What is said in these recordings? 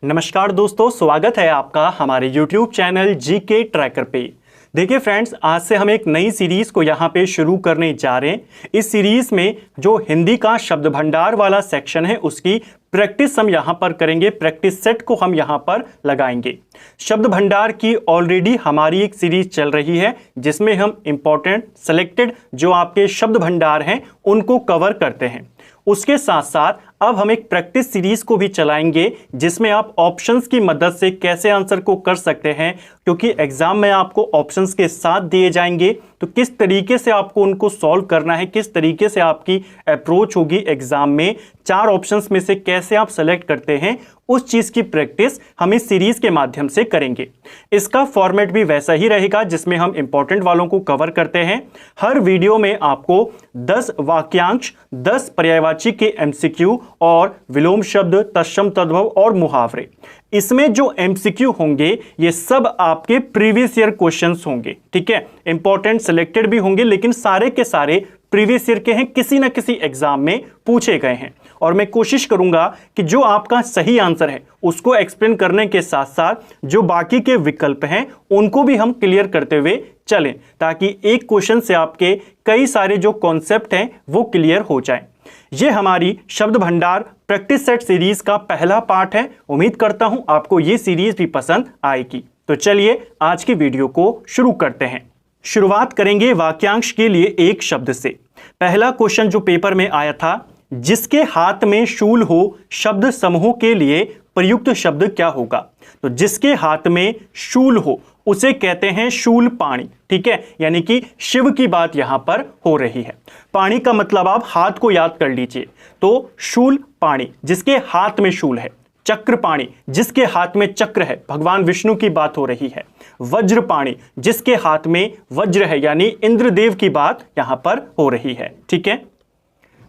नमस्कार दोस्तों, स्वागत है आपका हमारे YouTube चैनल जीके ट्रैकर पे। देखिए फ्रेंड्स, आज से हम एक नई सीरीज को यहाँ पे शुरू करने जा रहे हैं। इस सीरीज में जो हिंदी का शब्द भंडार वाला सेक्शन है उसकी प्रैक्टिस हम यहाँ पर करेंगे। प्रैक्टिस सेट को हम यहाँ पर लगाएंगे। शब्द भंडार की ऑलरेडी हमारी एक सीरीज चल रही है जिसमें हम इंपॉर्टेंट सेलेक्टेड जो आपके शब्द भंडार हैं उनको कवर करते हैं। उसके साथ साथ अब हम एक प्रैक्टिस सीरीज को भी चलाएंगे जिसमें आप ऑप्शंस की मदद से कैसे आंसर को कर सकते हैं, क्योंकि एग्जाम में आपको ऑप्शंस के साथ दिए जाएंगे। तो किस तरीके से आपको उनको सॉल्व करना है, किस तरीके से आपकी अप्रोच होगी एग्जाम में, 4 ऑप्शंस में से कैसे आप सेलेक्ट करते हैं, उस चीज की प्रैक्टिस हम इस सीरीज के माध्यम से करेंगे। इसका फॉर्मेट भी वैसा ही रहेगा जिसमें हम इंपॉर्टेंट वालों को कवर करते हैं। हर वीडियो में आपको 10 वाक्यांश, 10 पर्यायवाची के एमसीक्यू और विलोम शब्द, तत्सम तद्भव और मुहावरे। इसमें जो एमसीक्यू होंगे ये सब आपके प्रीवियस ईयर क्वेश्चंस होंगे। ठीक है, इंपॉर्टेंट सिलेक्टेड भी होंगे लेकिन सारे के सारे प्रीवियस ईयर के हैं, किसी ना किसी एग्जाम में पूछे गए हैं। और मैं कोशिश करूंगा कि जो आपका सही आंसर है उसको एक्सप्लेन करने के साथ साथ जो बाकी के विकल्प हैं उनको भी हम क्लियर करते हुए चलें, ताकि एक क्वेश्चन से आपके कई सारे जो कॉन्सेप्ट हैं वो क्लियर हो जाएं। ये हमारी शब्द भंडार प्रैक्टिस सेट सीरीज का पहला पार्ट है। उम्मीद करता हूं आपको ये सीरीज भी पसंद आएगी। तो चलिए आज की वीडियो को शुरू करते हैं। शुरुआत करेंगे वाक्यांश के लिए एक शब्द से। पहला क्वेश्चन जो पेपर में आया था, जिसके हाथ में शूल हो शब्द समूह के लिए प्रयुक्त शब्द क्या होगा? तो जिसके हाथ में शूल हो उसे कहते हैं शूल पाणी। ठीक है, यानी कि शिव की बात यहां पर हो रही है। पाणी का मतलब आप हाथ को याद कर लीजिए। तो शूल पाणी जिसके हाथ में शूल है, चक्र पाणी जिसके हाथ में चक्र है, भगवान विष्णु की बात हो रही है। वज्र पाणी जिसके हाथ में वज्र है, यानी इंद्रदेव की बात यहां पर हो रही है। ठीक है,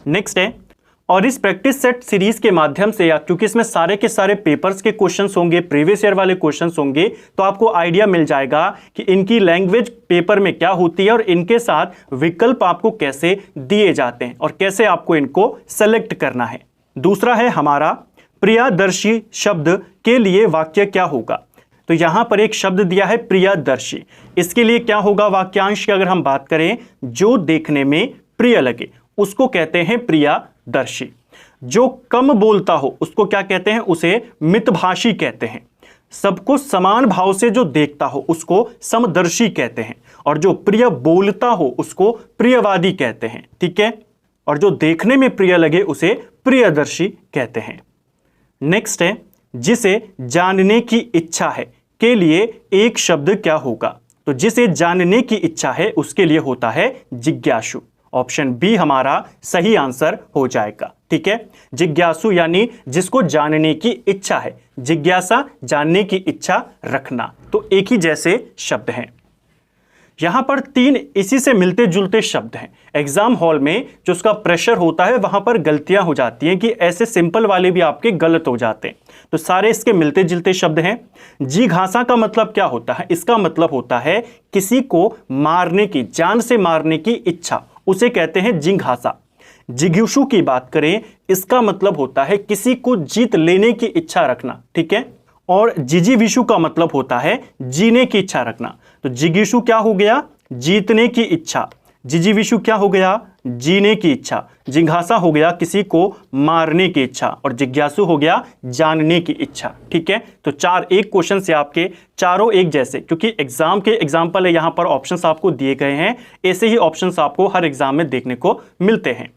नेक्स्ट है, और इस प्रैक्टिस सेट सीरीज के माध्यम से, या क्योंकि इसमें सारे के सारे पेपर्स के क्वेश्चंस होंगे, प्रीवियस ईयर वाले क्वेश्चंस होंगे, तो आपको आइडिया मिल जाएगा कि इनकी लैंग्वेज पेपर में क्या होती है और इनके साथ विकल्प आपको कैसे दिए जाते हैं और कैसे आपको इनको सेलेक्ट करना है। दूसरा है हमारा प्रियदर्शी शब्द के लिए वाक्य क्या होगा? तो यहां पर एक शब्द दिया है प्रियदर्शी। इसके लिए क्या होगा वाक्यांश की अगर हम बात करें, जो देखने में प्रिय लगे उसको कहते हैं प्रियदर्शी। जो कम बोलता हो उसको क्या कहते हैं? उसे मितभाषी कहते हैं। सबको समान भाव से जो देखता हो उसको समदर्शी कहते हैं। और जो प्रिय बोलता हो उसको प्रियवादी कहते हैं। ठीक है, और जो देखने में प्रिय लगे उसे प्रियदर्शी कहते हैं। नेक्स्ट है, जिसे जानने की इच्छा है के लिए एक शब्द क्या होगा? तो जिसे जानने की इच्छा है उसके लिए होता है जिज्ञासु। ऑप्शन बी हमारा सही आंसर हो जाएगा। ठीक है, जिज्ञासु यानी जिसको जानने की इच्छा है। जिज्ञासा जानने की इच्छा रखना, तो एक ही जैसे शब्द हैं। यहां पर 3 इसी से मिलते जुलते शब्द हैं। एग्जाम हॉल में जो उसका प्रेशर होता है वहां पर गलतियां हो जाती हैं कि ऐसे सिंपल वाले भी आपके गलत हो जाते हैं। तो सारे इसके मिलते जुलते शब्द हैं। जिघासा का मतलब क्या होता है? इसका मतलब होता है किसी को मारने की, जान से मारने की इच्छा, उसे कहते हैं जिघासा। जिगीषु की बात करें, इसका मतलब होता है किसी को जीत लेने की इच्छा रखना। ठीक है, और जिजीविषु का मतलब होता है जीने की इच्छा रखना। तो जिगीषु क्या हो गया? जीतने की इच्छा। जिजीविषु क्या हो गया? जीने की इच्छा। जिघासा हो गया किसी को मारने की इच्छा, और जिज्ञासु हो गया जानने की इच्छा। ठीक है, तो 4 एक क्वेश्चन से आपके चारों एक जैसे, क्योंकि एग्जाम के एग्जाम्पल है, यहां पर ऑप्शंस आपको दिए गए हैं। ऐसे ही ऑप्शंस आपको हर एग्जाम में देखने को मिलते हैं।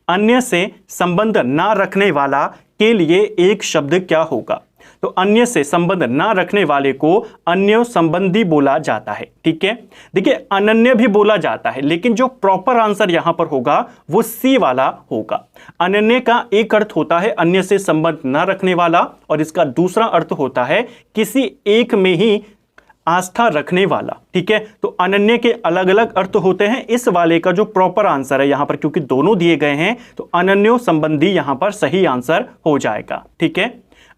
अन्य से संबंध ना रखने वाला के लिए एक शब्द क्या होगा? तो अन्य से संबंध ना रखने वाले को अन्य संबंधी बोला जाता है। ठीक है, देखिए अनन्य भी बोला जाता है, लेकिन जो प्रॉपर आंसर यहां पर होगा वो सी वाला होगा। अनन्य का एक अर्थ होता है अन्य से संबंध ना रखने वाला, और इसका दूसरा अर्थ होता है किसी एक में ही आस्था रखने वाला। ठीक है, तो अनन्य के अलग अलग अर्थ होते हैं। इस वाले का जो प्रॉपर आंसर है यहां पर, क्योंकि दोनों दिए गए हैं, तो अनन्यो संबंधी यहां पर सही आंसर हो जाएगा। ठीक है,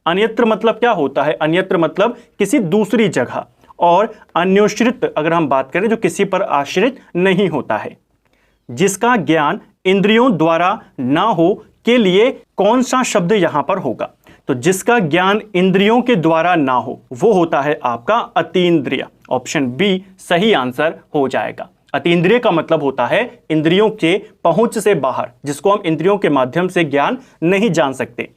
अन्यत्र मतलब क्या होता है? अन्यत्र मतलब किसी दूसरी जगह, और अन्योश्रित अगर हम बात करें जो किसी पर आश्रित नहीं होता है। जिसका ज्ञान इंद्रियों द्वारा ना हो के लिए कौन सा शब्द यहां पर होगा? तो जिसका ज्ञान इंद्रियों के द्वारा ना हो वो होता है आपका अतीन्द्रिय। ऑप्शन बी सही आंसर हो जाएगा। अतीन्द्रिय का मतलब होता है इंद्रियों के पहुंच से बाहर, जिसको हम इंद्रियों के माध्यम से ज्ञान नहीं जान सकते।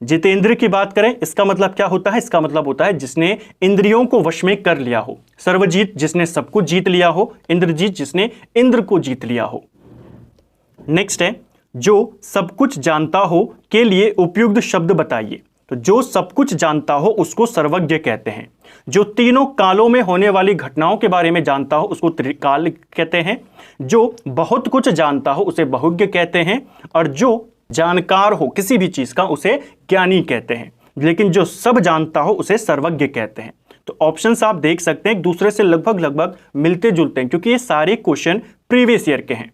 जितेंद्र की बात करें, इसका मतलब क्या होता है? इसका मतलब होता है जिसने इंद्रियों को वश में कर लिया हो। सर्वजीत जिसने सब कुछ जीत लिया हो। इंद्रजीत जिसने इंद्र को जीत लिया हो। नेक्स्ट है जो सब कुछ जानता हो के लिए उपयुक्त शब्द बताइए। तो जो सब कुछ जानता हो उसको सर्वज्ञ कहते हैं। जो तीनों कालों में होने वाली घटनाओं के बारे में जानता हो उसको त्रिकाल कहते हैं। जो बहुत कुछ जानता हो उसे बहुज्ञ कहते हैं। और जो जानकार हो किसी भी चीज का उसे ज्ञानी कहते हैं। लेकिन जो सब जानता हो उसे सर्वज्ञ कहते हैं। तो ऑप्शंस आप देख सकते हैं एक दूसरे से लगभग मिलते जुलते हैं, क्योंकि ये सारे क्वेश्चन प्रीवियस ईयर के हैं।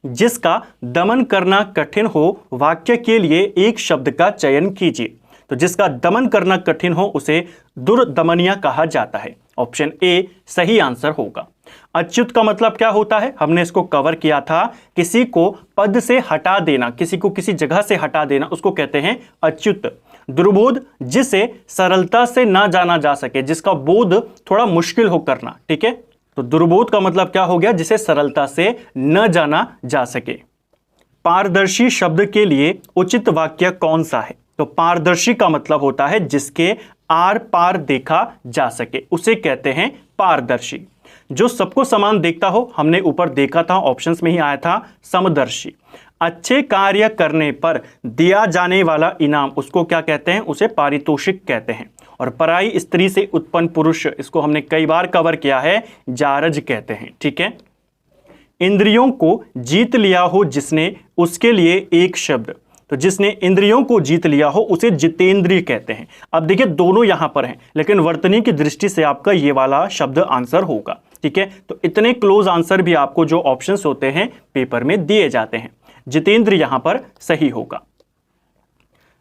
जिसका दमन करना कठिन हो वाक्य के लिए एक शब्द का चयन कीजिए। तो जिसका दमन करना कठिन हो उसे दुर्दमनीय कहा जाता है। ऑप्शन ए सही आंसर होगा। अच्युत का मतलब क्या होता है? हमने इसको कवर किया था। किसी को पद से हटा देना, किसी को किसी जगह से हटा देना, उसको कहते हैं अच्युत। दुर्बोध जिसे सरलता से ना जाना जा सके, जिसका बोध थोड़ा मुश्किल हो करना। ठीक है, तो दुर्बोध का मतलब क्या हो गया? जिसे सरलता से न जाना जा सके। पारदर्शी शब्द के लिए उचित वाक्य कौन सा है? तो पारदर्शी का मतलब होता है जिसके आर पार देखा जा सके, उसे कहते हैं पारदर्शी। जो सबको समान देखता हो, हमने ऊपर देखा था, ऑप्शंस में ही आया था समदर्शी। अच्छे कार्य करने पर दिया जाने वाला इनाम उसको क्या कहते हैं? उसे पारितोषिक कहते हैं। और पराई स्त्री से उत्पन्न पुरुष, इसको हमने कई बार कवर किया है, जारज कहते हैं। ठीक है, इंद्रियों को जीत लिया हो जिसने, उसके लिए एक शब्द। तो जिसने इंद्रियों को जीत लिया हो उसे जितेंद्रिय कहते हैं। अब देखिए दोनों यहां पर हैं, लेकिन वर्तनी की दृष्टि से आपका ये वाला शब्द आंसर होगा। ठीक है, तो इतने क्लोज आंसर भी आपको जो ऑप्शंस होते हैं पेपर में दिए जाते हैं। जितेंद्र यहां पर सही होगा।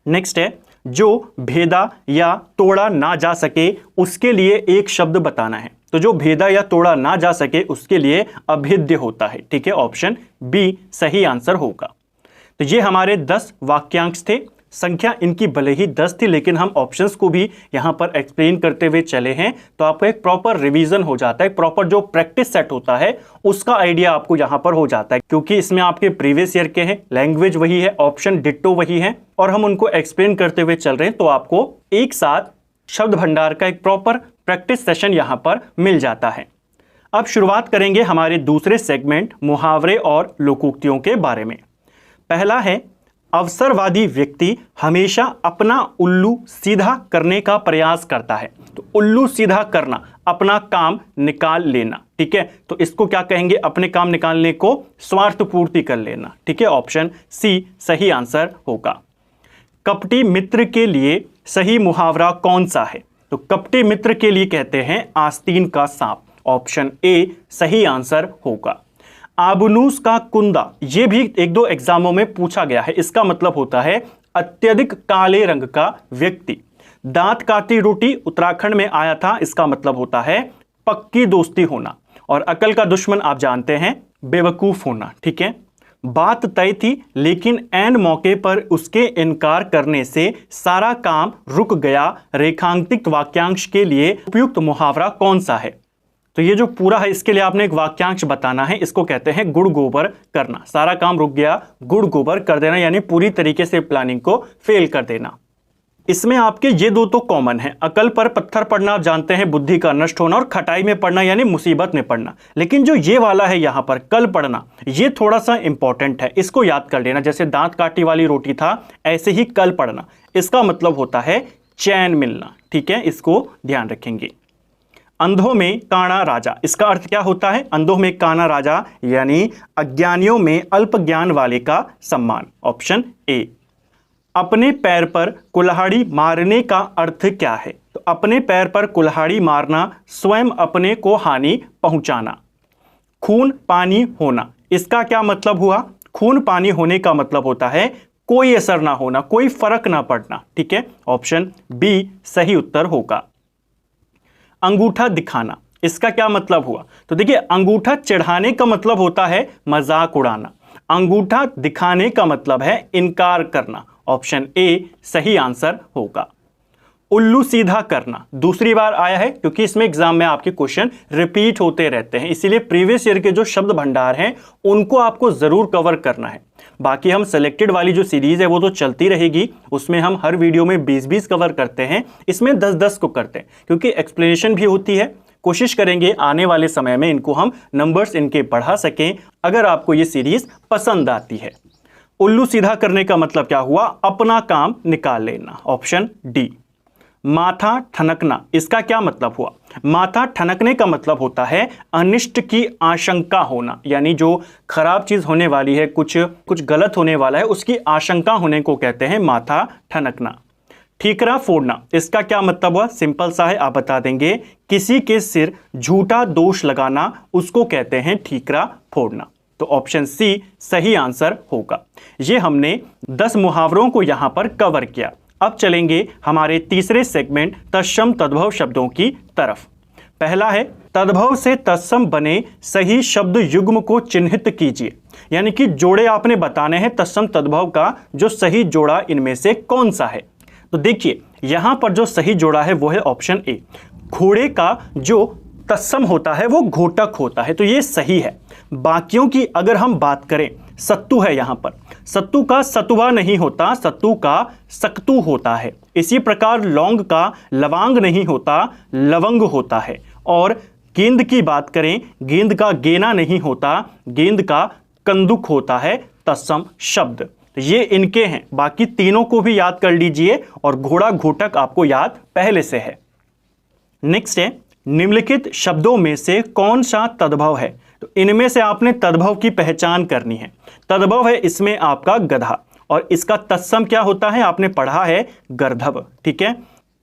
नेक्स्ट है जो भेदा या तोड़ा ना जा सके उसके लिए एक शब्द बताना है। तो जो भेदा या तोड़ा ना जा सके उसके लिए अभेद्य होता है। ठीक है, ऑप्शन बी सही आंसर होगा। तो ये हमारे 10 वाक्यांश थे। संख्या इनकी भले ही 10 थी, लेकिन हम ऑप्शंस को भी यहां पर एक्सप्लेन करते हुए चले हैं, तो आपको एक प्रॉपर रिवीजन हो जाता है, प्रॉपर जो प्रैक्टिस सेट होता है उसका आइडिया आपको यहां पर हो जाता है। क्योंकि इसमें आपके प्रीवियस ईयर के हैं, लैंग्वेज वही है, ऑप्शन डिट्टो वही है, और हम उनको एक्सप्लेन करते हुए चल रहे हैं, तो आपको एक साथ शब्द भंडार का एक प्रॉपर प्रैक्टिस सेशन यहां पर मिल जाता है। अब शुरुआत करेंगे हमारे दूसरे सेगमेंट मुहावरे और लोकोक्तियों के बारे में। पहला है अवसरवादी व्यक्ति हमेशा अपना उल्लू सीधा करने का प्रयास करता है। तो उल्लू सीधा करना, अपना काम निकाल लेना। ठीक है, तो इसको क्या कहेंगे? अपने काम निकालने को स्वार्थ पूर्ति कर लेना। ठीक है, ऑप्शन सी सही आंसर होगा। कपटी मित्र के लिए सही मुहावरा कौन सा है? तो कपटी मित्र के लिए कहते हैं आस्तीन का सांप। ऑप्शन ए सही आंसर होगा। आबनूस का कुंदा, यह भी एक दो एग्जामों में पूछा गया है। इसका मतलब होता है अत्यधिक काले रंग का व्यक्ति। दांत काटी रोटी उत्तराखंड में आया था, इसका मतलब होता है पक्की दोस्ती होना। और अकल का दुश्मन आप जानते हैं बेवकूफ होना। ठीक है, बात तय थी लेकिन ऐन मौके पर उसके इनकार करने से सारा काम रुक गया। रेखांकित वाक्यांश के लिए उपयुक्त मुहावरा कौन सा है? तो ये जो पूरा है इसके लिए आपने एक वाक्यांश बताना है। इसको कहते हैं गुड़ गोबर करना। सारा काम रुक गया, गुड़ गोबर कर देना, यानी पूरी तरीके से प्लानिंग को फेल कर देना। इसमें आपके ये दो तो कॉमन है, अकल पर पत्थर पड़ना आप जानते हैं बुद्धि का नष्ट होना, और खटाई में पड़ना यानी मुसीबत में पड़ना। लेकिन जो ये वाला है यहां पर कल पड़ना, ये थोड़ा सा इंपॉर्टेंट है, इसको याद कर लेना। जैसे दांत काटी वाली रोटी था, ऐसे ही कल पड़ना, इसका मतलब होता है चैन मिलना। ठीक है, इसको ध्यान रखेंगे। अंधों में काना राजा, इसका अर्थ क्या होता है? अंधों में काना राजा यानी अज्ञानियों में अल्प ज्ञान वाले का सम्मान। Option A. अपने पैर पर कुल्हाड़ी मारने का अर्थ क्या है? तो अपने पैर पर कुल्हाड़ी मारना, स्वयं अपने को हानि पहुंचाना। खून पानी होना, इसका क्या मतलब हुआ? खून पानी होने का मतलब होता है कोई असर ना होना, कोई फर्क ना पड़ना। ठीक है, ऑप्शन बी सही उत्तर होगा। अंगूठा दिखाना, इसका क्या मतलब हुआ? तो देखिए अंगूठा चढ़ाने का मतलब होता है मजाक उड़ाना, अंगूठा दिखाने का मतलब है इनकार करना। ऑप्शन ए सही आंसर होगा। उल्लू सीधा करना दूसरी बार आया है, क्योंकि इसमें एग्जाम में आपके क्वेश्चन रिपीट होते रहते हैं, इसीलिए प्रीवियस ईयर के जो शब्द भंडार हैं उनको आपको जरूर कवर करना है। बाकी हम सेलेक्टेड वाली जो सीरीज है वो तो चलती रहेगी, उसमें हम हर वीडियो में 20-20 कवर करते हैं, इसमें 10-10 को करते हैं, क्योंकि एक्सप्लेनेशन भी होती है। कोशिश करेंगे आने वाले समय में इनको हम नंबर्स इनके बढ़ा सकें, अगर आपको ये सीरीज पसंद आती है। उल्लू सीधा करने का मतलब क्या हुआ? अपना काम निकाल लेना, ऑप्शन डी। माथा ठनकना, इसका क्या मतलब हुआ? माथा ठनकने का मतलब होता है अनिष्ट की आशंका होना, यानी जो खराब चीज होने वाली है, कुछ गलत होने वाला है, उसकी आशंका होने को कहते हैं माथा ठनकना। ठीकरा फोड़ना, इसका क्या मतलब हुआ? सिंपल सा है, आप बता देंगे। किसी के सिर झूठा दोष लगाना, उसको कहते हैं ठीकरा फोड़ना। तो ऑप्शन सी सही आंसर होगा। ये हमने 10 मुहावरों को यहां पर कवर किया। अब चलेंगे हमारे तीसरे सेगमेंट तत्सम तद्भव शब्दों की तरफ। पहला है तद्भव से तत्सम बने सही शब्द युग्म को चिन्हित कीजिए, यानी कि जोड़े आपने बताने हैं तत्सम तद्भव का, जो सही जोड़ा इनमें से कौन सा है। तो देखिए यहां पर जो सही जोड़ा है वो है ऑप्शन ए। घोड़े का जो तत्सम होता है वो घोटक होता है, तो ये सही है। बाकियों की अगर हम बात करें, सत्तू है यहां पर, सत्तू का सतुआ नहीं होता, सत्तू का सक्तू होता है। इसी प्रकार लौंग का लवांग नहीं होता, लवंग होता है। और गेंद की बात करें, गेंद का गेना नहीं होता, गेंद का कंदुक होता है तत्सम शब्द। तो ये इनके हैं, बाकी तीनों को भी याद कर लीजिए, और घोड़ा घोटक आपको याद पहले से है। नेक्स्ट है निम्नलिखित शब्दों में से कौन सा तद्भव है? तो इनमें से आपने तद्भव की पहचान करनी है। तद्भव है इसमें आपका गधा, और इसका तत्सम क्या होता है? आपने पढ़ा है गर्धव, ठीक है।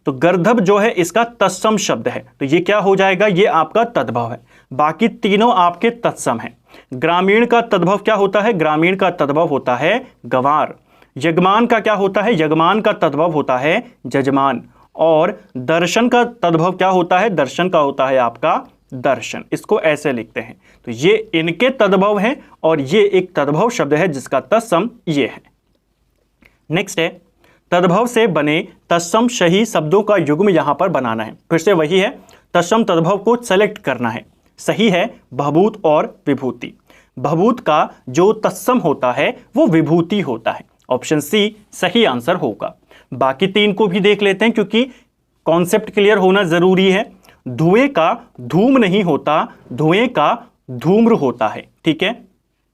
तो गर्धव जो है इसका तत्सम शब्द है, तो ये क्या हो जाएगा? ये आपका तद्भव है। बाकी तीनों आपके तत्सम हैं। ग्रामीण का तद्भव क्या होता है? ग्रामीण का तद्भव होता है गंवार। यजमान का क्या होता है? यजमान का तद्भव होता है जजमान। और दर्शन का तद्भव क्या होता है? दर्शन का होता है आपका दर्शन। इसको ऐसे लिखते हैं। तो ये इनके तद्भव हैं, और ये एक तद्भव शब्द है जिसका तत्सम ये है। नेक्स्ट है तद्भव से बने तत्सम सही शब्दों का युग्म यहां पर बनाना है। फिर से वही है, तत्सम तद्भव को सेलेक्ट करना है। सही है भभूत और विभूति। भभूत का जो तत्सम होता है वो विभूति होता है, ऑप्शन सी सही आंसर होगा। बाकी तीन को भी देख लेते हैं, क्योंकि कॉन्सेप्ट क्लियर होना जरूरी है। धुएं का धूम नहीं होता, धुएं का धूम्र होता है, ठीक है।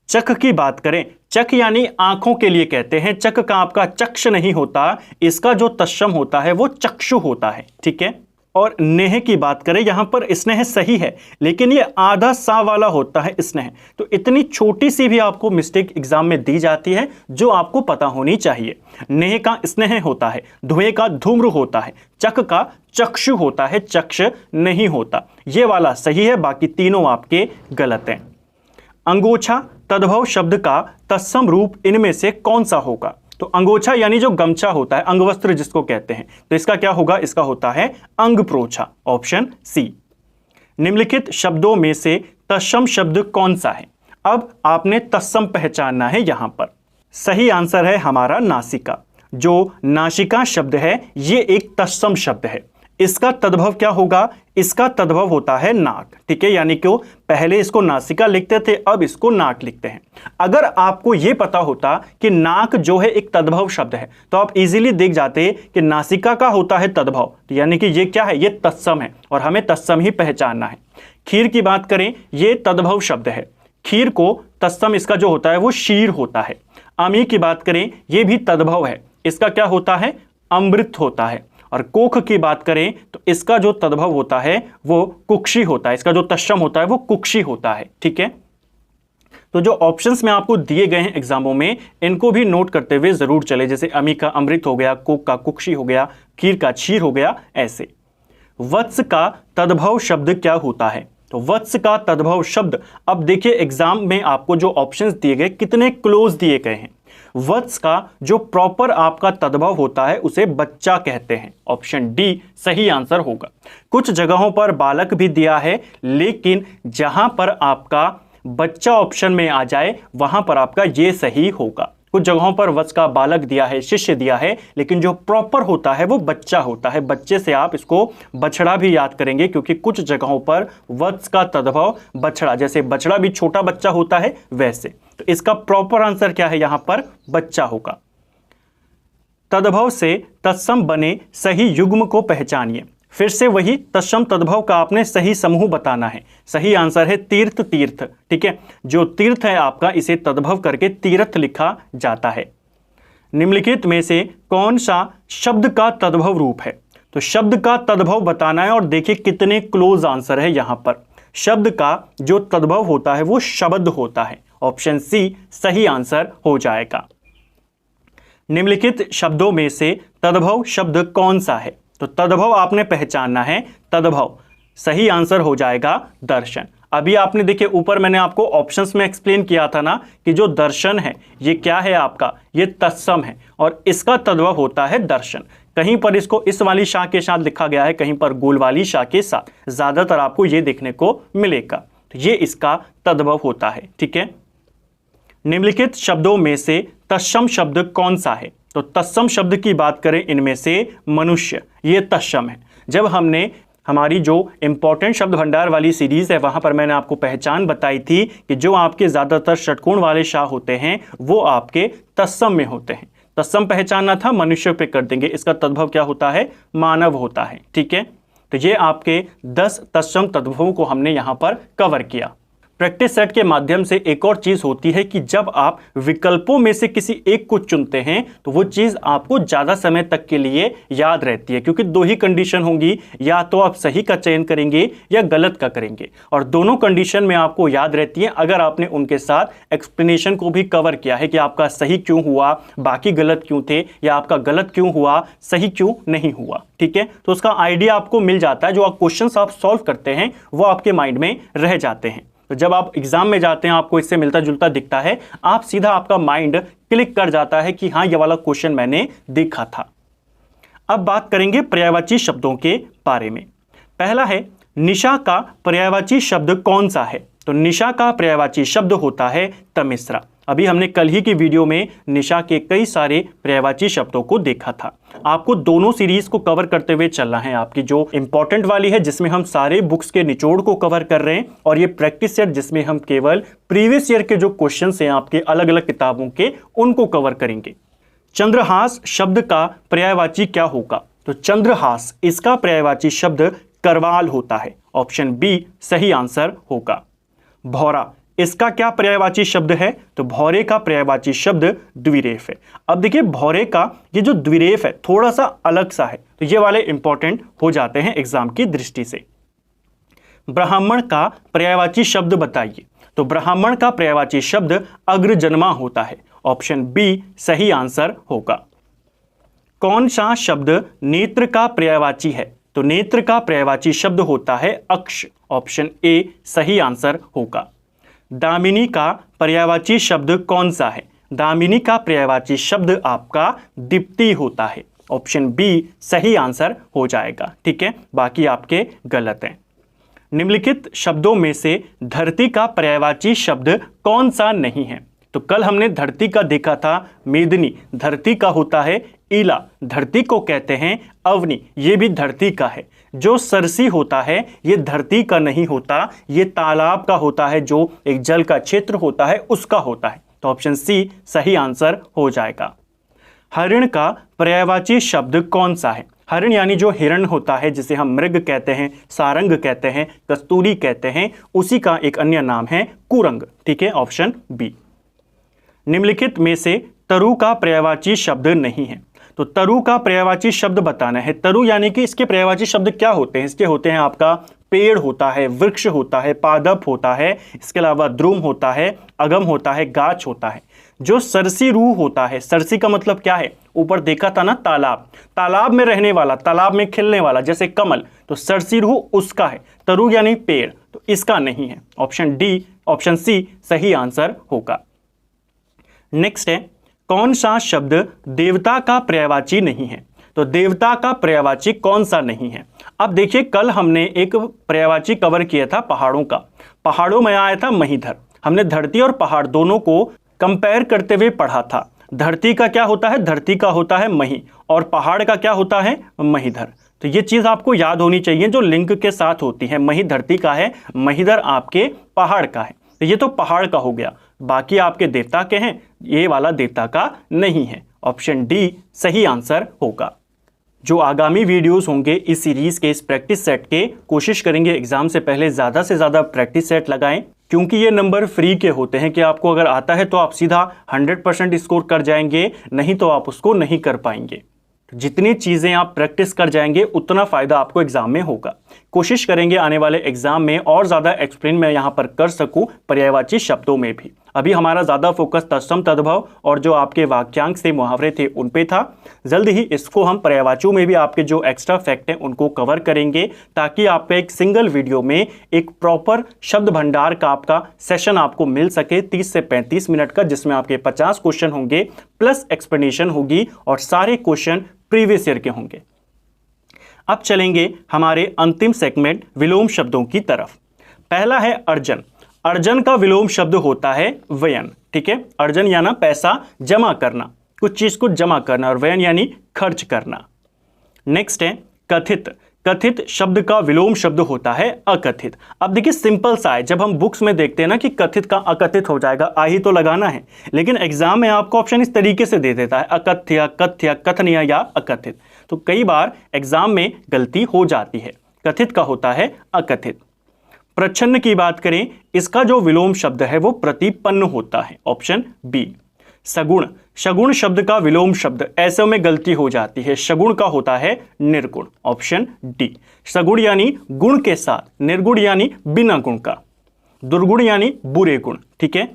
चक की बात करें, चक यानी आंखों के लिए कहते हैं, चक का आपका चक्ष नहीं होता, इसका जो तत्सम होता है वो चक्षु होता है, ठीक है। और नेह की बात करें, यहां पर स्नेह सही है, लेकिन ये आधा सा वाला होता है स्नेह। तो इतनी छोटी सी भी आपको मिस्टेक एग्जाम में दी जाती है, जो आपको पता होनी चाहिए। नेह का स्नेह होता है, धुएं का धूम्र होता है, चक का चक्षु होता है, चक्ष नहीं होता। ये वाला सही है, बाकी तीनों आपके गलत हैं। अंगोछा तद्भव शब्द का तत्सम रूप इनमें से कौन सा होगा? तो अंगोछा यानी जो गमछा होता है, अंगवस्त्र जिसको कहते हैं, तो इसका क्या होगा? इसका होता है अंगप्रोछा, ऑप्शन सी। निम्नलिखित शब्दों में से तत्सम शब्द कौन सा है? अब आपने तत्सम पहचानना है। यहां पर सही आंसर है हमारा नासिका। जो नासिका शब्द है ये एक तत्सम शब्द है। इसका तद्भव क्या होगा? इसका तद्भव होता है नाक, ठीक है। यानी कि पहले इसको नासिका लिखते थे, अब इसको नाक लिखते हैं। अगर आपको यह पता होता कि नाक जो है एक तद्भव शब्द है, तो आप इजीली देख जाते कि नासिका का होता है तद्भव, तो यानी कि ये क्या है? ये तत्सम है, और हमें तत्सम ही पहचानना है। खीर की बात करें, ये तद्भव शब्द है। खीर को तत्सम इसका जो होता है वो शीर होता है। अमी की बात करें, ये भी तद्भव है, इसका क्या होता है? अमृत होता है। और कोख की बात करें तो इसका जो तद्भव होता है वो कुक्षी होता है, इसका जो तत्सम होता है वो कुक्षी होता है, ठीक है। तो जो ऑप्शंस में आपको दिए गए हैं एग्जामों में, इनको भी नोट करते हुए जरूर चले। जैसे अमी का अमृत हो गया, कोक का कुक्षी हो गया, खीर का क्षीर हो गया, ऐसे। वत्स का तद्भव शब्द क्या होता है? तो वत्स का तद्भव शब्द, अब देखिए एग्जाम में आपको जो ऑप्शंस दिए गए कितने क्लोज दिए गए हैं। वत्स का जो प्रॉपर आपका तद्भव होता है उसे बच्चा कहते हैं, ऑप्शन डी सही आंसर होगा। कुछ जगहों पर बालक भी दिया है, लेकिन जहां पर आपका बच्चा ऑप्शन में आ जाए वहां पर आपका ये सही होगा, कुछ जगहों पर वत्स का बालक दिया है, शिष्य दिया है, लेकिन जो प्रॉपर होता है वो बच्चा होता है। बच्चे से आप इसको बछड़ा भी याद करेंगे, क्योंकि कुछ जगहों पर वत्स का तद्भव बछड़ा, जैसे बछड़ा भी छोटा बच्चा होता है वैसे। तो इसका प्रॉपर आंसर क्या है, यहां पर बच्चा होगा। तद्भव से तत्सम बने सही युग्म को पहचानिए। फिर से वही तत्सम तद्भव का आपने सही समूह बताना है। सही आंसर है तीर्थ। तीर्थ, ठीक है, जो तीर्थ है आपका, इसे तद्भव करके तीर्थ लिखा जाता है। निम्नलिखित में से कौन सा शब्द का तद्भव रूप है? तो शब्द का तद्भव बताना है, और देखिए कितने क्लोज आंसर है यहां पर। शब्द का जो तद्भव होता है वो शब्द होता है। ऑप्शन सी सही आंसर हो जाएगा। निम्नलिखित शब्दों में से तद्भव शब्द कौन सा है? तो तद्भव आपने पहचानना है। तद्भव सही आंसर हो जाएगा दर्शन। अभी आपने देखिए ऊपर मैंने आपको ऑप्शंस में एक्सप्लेन किया था ना कि जो दर्शन है ये क्या है आपका, ये तत्सम है, और इसका तद्भव होता है दर्शन। कहीं पर इसको इस वाली शाह के साथ लिखा गया है, कहीं पर गोल वाली शाह के साथ, ज्यादातर आपको ये देखने को मिलेगा। तो ये इसका तद्भव होता है, ठीक है। निम्नलिखित शब्दों में से तत्सम शब्द कौन सा है? तो तत्सम शब्द की बात करें, इनमें से मनुष्य, ये तत्सम है। जब हमने हमारी जो इंपॉर्टेंट शब्द भंडार वाली सीरीज है वहां पर मैंने आपको पहचान बताई थी कि जो आपके ज्यादातर षटकोण वाले शाह होते हैं वो आपके तत्सम में होते हैं। तत्सम पहचानना था, मनुष्य पे कर देंगे। इसका तद्भव क्या होता है? मानव होता है, ठीक है। तो ये आपके 10 तत्सम तद्भवों को हमने यहां पर कवर किया। प्रैक्टिस सेट के माध्यम से एक और चीज होती है कि जब आप विकल्पों में से किसी एक को चुनते हैं तो वो चीज आपको ज्यादा समय तक के लिए याद रहती है, क्योंकि दो ही कंडीशन होंगी, या तो आप सही का चयन करेंगे या गलत का करेंगे, और दोनों कंडीशन में आपको याद रहती है अगर आपने उनके साथ एक्सप्लेनेशन को भी कवर किया है कि आपका सही क्यों हुआ, बाकी गलत क्यों थे, या आपका गलत क्यों हुआ, सही क्यों नहीं हुआ, ठीक है। तो उसका आइडिया आपको मिल जाता है। जो आप क्वेश्चंस आप सॉल्व करते हैं वो आपके माइंड में रह जाते हैं। तो जब आप एग्जाम में जाते हैं आपको इससे मिलता जुलता दिखता है, आप सीधा आपका माइंड क्लिक कर जाता है कि हाँ ये वाला क्वेश्चन मैंने देखा था। अब बात करेंगे पर्यायवाची शब्दों के बारे में। पहला है निशा का पर्यायवाची शब्द कौन सा है? तो निशा का पर्यायवाची शब्द होता है तमिश्रा। अभी हमने कल ही की वीडियो में निशा के कई सारे पर्यायवाची शब्दों को देखा था। आपको दोनों सीरीज को कवर करते हुए चलना है। आपकी जो इंपॉर्टेंट वाली है जिसमें हम सारे बुक्स के निचोड़ को कवर कर रहे हैं, और ये प्रैक्टिस सेट जिसमें हम केवल प्रीवियस ईयर के जो क्वेश्चंस हैं आपके अलग अलग किताबों के, उनको कवर करेंगे। चंद्रहास शब्द का पर्यायवाची क्या होगा? तो चंद्रहास, इसका पर्यायवाची शब्द करवाल होता है। ऑप्शन बी सही आंसर होगा। भौरा, इसका क्या पर्यायवाची शब्द है? तो भौरे का पर्यायवाची शब्द द्विरेफ है। अब देखिए भौरे का ये जो द्विरेफ है थोड़ा सा अलग सा है, तो ये वाले इंपॉर्टेंट हो जाते हैं एग्जाम की दृष्टि से। ब्राह्मण का पर्यायवाची शब्द बताइए। तो ब्राह्मण का पर्यायवाची शब्द अग्रजन्मा होता है। ऑप्शन बी सही आंसर होगा। कौन सा शब्द नेत्र का पर्यायवाची है? तो नेत्र का पर्यायवाची शब्द होता है अक्ष। ऑप्शन ए सही आंसर होगा। दामिनी का पर्यायवाची शब्द कौन सा है? दामिनी का पर्यायवाची शब्द आपका दीप्ति होता है। ऑप्शन बी सही आंसर हो जाएगा, ठीक है, बाकी आपके गलत हैं। निम्नलिखित शब्दों में से धरती का पर्यायवाची शब्द कौन सा नहीं है? तो कल हमने धरती का देखा था मेदिनी, धरती का होता है ईला, धरती को कहते हैं अवनी, ये भी धरती का है। जो सरसी होता है ये धरती का नहीं होता, ये तालाब का होता है, जो एक जल का क्षेत्र होता है उसका होता है। तो ऑप्शन सी सही आंसर हो जाएगा। हरिण का पर्यायवाची शब्द कौन सा है? हरिण यानी जो हिरण होता है, जिसे हम मृग कहते हैं, सारंग कहते हैं, कस्तूरी कहते हैं, उसी का एक अन्य नाम है कुरंग, ठीक है, ऑप्शन बी। निम्नलिखित में से तरु का पर्यायवाची शब्द नहीं है। तो तरु का पर्यायवाची शब्द बताना है। तरु यानी कि इसके पर्यायवाची शब्द क्या होते हैं? इसके होते हैं आपका पेड़ होता है, वृक्ष होता है, पादप होता है, इसके अलावा द्रुम होता है, अगम होता है, गाछ होता है। जो सरसी रूह होता है, सरसी का मतलब क्या है? ऊपर देखा था ना तालाब, तालाब में रहने वाला, तालाब में खिलने वाला, जैसे कमल, तो सरसी रूह उसका है। तरु यानी पेड़, तो इसका नहीं है। ऑप्शन डी, ऑप्शन सी सही आंसर होगा। नेक्स्ट है कौन सा शब्द देवता का पर्यायवाची नहीं है? तो देवता का पर्यायवाची कौन सा नहीं है? अब देखिए कल हमने एक पर्यायवाची कवर किया था पहाड़ों का। पहाड़ों में आया था महीधर। हमने धरती और पहाड़ दोनों को कंपेयर करते हुए पढ़ा था। धरती का क्या होता है, धरती का होता है मही, और पहाड़ का क्या होता है, महीधर। तो ये चीज आपको याद होनी चाहिए जो लिंक के साथ होती है। मही धरती का है, महीधर आपके पहाड़ का है। तो ये तो पहाड़ का हो गया, बाकी आपके देवता के हैं, ये वाला देवता का नहीं है। ऑप्शन डी सही आंसर होगा। जो आगामी वीडियोस होंगे इस सीरीज के, इस प्रैक्टिस सेट के, कोशिश करेंगे एग्जाम से पहले ज़्यादा से ज़्यादा प्रैक्टिस सेट लगाएं, क्योंकि ये नंबर फ्री के होते हैं कि आपको अगर आता है तो आप सीधा 100% स्कोर कर जाएंगे, नहीं तो आप उसको नहीं कर पाएंगे। जितनी चीज़ें आप प्रैक्टिस कर जाएंगे उतना फ़ायदा आपको एग्जाम में होगा। कोशिश करेंगे आने वाले एग्जाम में और ज़्यादा एक्सप्लेन मैं यहाँ पर कर सकूँ पर्यायवाची शब्दों में भी। अभी हमारा ज़्यादा फोकस तत्सम तद्भव और जो आपके वाक्यांश से मुहावरे थे उन पे था। जल्द ही इसको हम पर्यायवाचियों में भी आपके जो एक्स्ट्रा फैक्ट हैं उनको कवर करेंगे, ताकि आपको एक सिंगल वीडियो में एक प्रॉपर शब्द भंडार का आपका सेशन आपको मिल सके 30 से 35 मिनट का, जिसमें आपके 50 क्वेश्चन होंगे प्लस एक्सप्लेनेशन होगी और सारे क्वेश्चन प्रीवियस ईयर के होंगे। अब चलेंगे हमारे अंतिम सेगमेंट विलोम शब्दों की तरफ। पहला है अर्जन। अर्जन का विलोम शब्द होता है व्ययन। ठीक है, अर्जन यानी पैसा जमा करना, कुछ चीज को जमा करना, और व्ययन यानी खर्च करना। नेक्स्ट है कथित। कथित शब्द का विलोम शब्द होता है अकथित। अब देखिए सिंपल सा है, जब हम बुक्स में देखते हैं ना कि कथित का अकथित हो जाएगा, आ ही तो लगाना है, लेकिन एग्जाम में आपको ऑप्शन इस तरीके से दे देता है अकथ्य, कथ्य, कथनीय या अकथित। तो कई बार एग्जाम में गलती हो जाती है। कथित का होता है अकथित। प्रच्छन्न की बात करें, इसका जो विलोम शब्द है वो प्रतिपन्न होता है। Option B. सगुण। सगुण शब्द का विलोम शब्द, ऐसे में गलती हो जाती है, सगुण का होता है निर्गुण। Option D. सगुण यानी गुण के साथ, निर्गुण यानी बिना गुण का, दुर्गुण यानी बुरे गुण। ठीक है।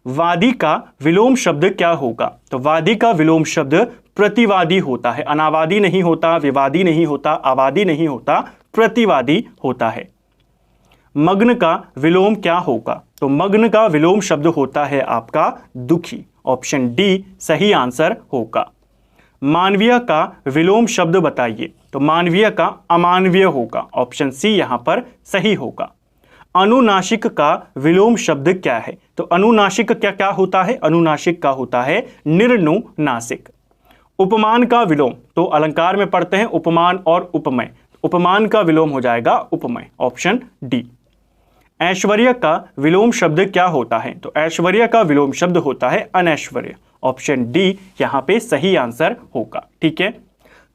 वादी का विलोम शब्द क्या होगा? तो वादी का विलोम शब्द प्रतिवादी होता है। अनावादी नहीं होता, विवादी नहीं होता, आवादी नहीं होता, प्रतिवादी होता है। मग्न का विलोम क्या होगा? तो मग्न का विलोम शब्द होता है आपका दुखी। ऑप्शन डी सही आंसर होगा। मानवीय का विलोम शब्द बताइए। तो मानवीय का अमानवीय होगा। ऑप्शन सी यहां पर सही होगा। अनुनासिक का विलोम शब्द क्या है? तो अनुनासिक क्या क्या होता है? अनुनासिक का होता है निर्नुनासिक। उपमान का विलोम, तो अलंकार में पढ़ते हैं उपमान और उपमय, उपमान का विलोम हो जाएगा उपमय। Option D. ऐश्वर्य का विलोम शब्द क्या होता है? तो ऐश्वर्य का विलोम शब्द होता है अनैश्वर्य। ऑप्शन डी यहां पे सही आंसर होगा। ठीक है,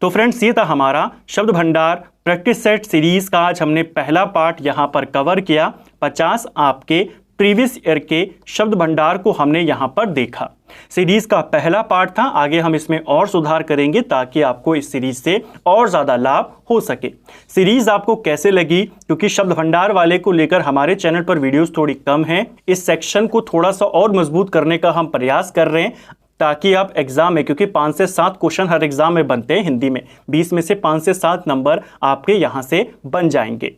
तो फ्रेंड्स ये था हमारा शब्द भंडार प्रैक्टिस सेट सीरीज का। आज हमने पहला पार्ट यहां पर कवर किया। 50 आपके प्रीवियस ईयर के शब्द भंडार को हमने यहां पर देखा। सीरीज का पहला पार्ट था, आगे हम इसमें और सुधार करेंगे ताकि आपको इस सीरीज से और ज्यादा लाभ हो सके। सीरीज आपको कैसे लगी? क्योंकि शब्द भंडार वाले को लेकर हमारे चैनल पर वीडियोस थोड़ी कम हैं, इस सेक्शन को थोड़ा सा और मजबूत करने का हम प्रयास कर रहे हैं, ताकि आप एग्जाम में, क्योंकि 5 से 7 क्वेश्चन हर एग्जाम में बनते हैं हिंदी में, 20 में से 5 से 7 नंबर आपके यहां से बन जाएंगे।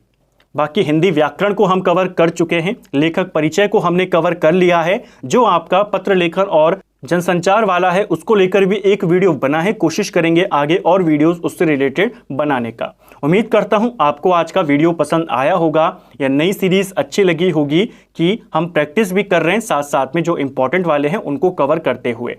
बाकी हिंदी व्याकरण को हम कवर कर चुके हैं, लेखक परिचय को हमने कवर कर लिया है। जो आपका पत्र लेखन और जनसंचार वाला है उसको लेकर भी एक वीडियो बना है, कोशिश करेंगे आगे और वीडियोस उससे रिलेटेड बनाने का। उम्मीद करता हूं आपको आज का वीडियो पसंद आया होगा, या नई सीरीज अच्छी लगी होगी कि हम प्रैक्टिस भी कर रहे हैं साथ साथ में जो इंपॉर्टेंट वाले हैं उनको कवर करते हुए।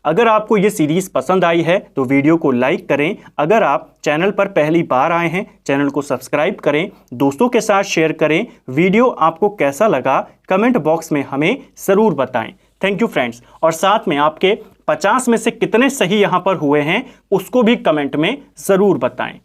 अगर आपको ये सीरीज पसंद आई है तो वीडियो को लाइक करें। अगर आप चैनल पर पहली बार आए हैं, चैनल को सब्सक्राइब करें, दोस्तों के साथ शेयर करें। वीडियो आपको कैसा लगा कमेंट बॉक्स में हमें ज़रूर बताएं। Thank you friends. और साथ में आपके 50 में से कितने सही यहाँ पर हुए हैं उसको भी कमेंट में ज़रूर बताएं।